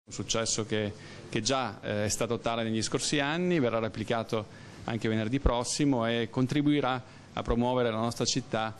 Un successo che già è stato tale negli scorsi anni, verrà replicato anche venerdì prossimo e contribuirà a promuovere la nostra città.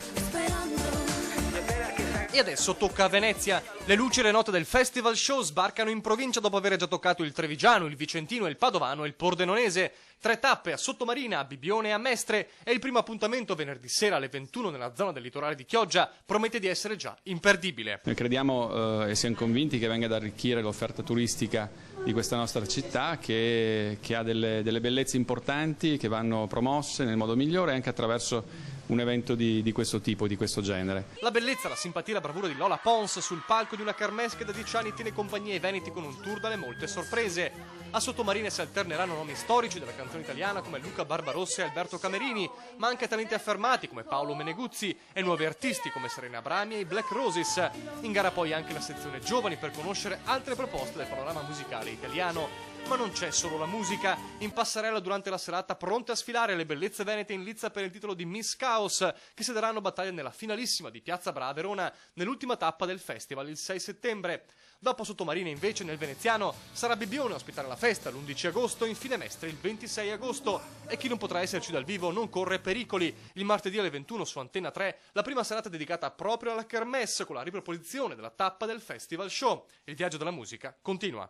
E adesso tocca a Venezia. Le luci e le note del Festival Show sbarcano in provincia dopo aver già toccato il Trevigiano, il Vicentino, il Padovano e il Pordenonese. 3 tappe a Sottomarina, a Bibbione e a Mestre, e il primo appuntamento venerdì sera alle 21 nella zona del litorale di Chioggia promette di essere già imperdibile. Noi crediamo e siamo convinti che venga ad arricchire l'offerta turistica di questa nostra città che ha delle bellezze importanti che vanno promosse nel modo migliore anche attraverso un evento di questo tipo, di questo genere. La bellezza, la simpatia e la bravura di Lola Pons sul palco di una kermesse che da 10 anni tiene compagnia ai veneti con un tour dalle molte sorprese. A Sottomarina si alterneranno nomi storici della canzone italiana come Luca Barbarossa e Alberto Camerini, ma anche talenti affermati come Paolo Meneguzzi e nuovi artisti come Serena Abrami e i Black Roses. In gara poi anche la sezione giovani per conoscere altre proposte del panorama musicale italiano. Ma non c'è solo la musica. In passerella durante la serata pronte a sfilare le bellezze venete in lizza per il titolo di Miss Caos, che si daranno battaglia nella finalissima di Piazza Bra a Verona nell'ultima tappa del festival il 6 settembre. Dopo Sottomarina invece nel veneziano sarà Bibbione a ospitare la festa l'11 agosto, infine Mestre il 26 agosto. E chi non potrà esserci dal vivo non corre pericoli. Il martedì alle 21 su Antenna 3 la prima serata dedicata proprio alla kermesse con la riproposizione della tappa del Festival Show. Il viaggio della musica continua.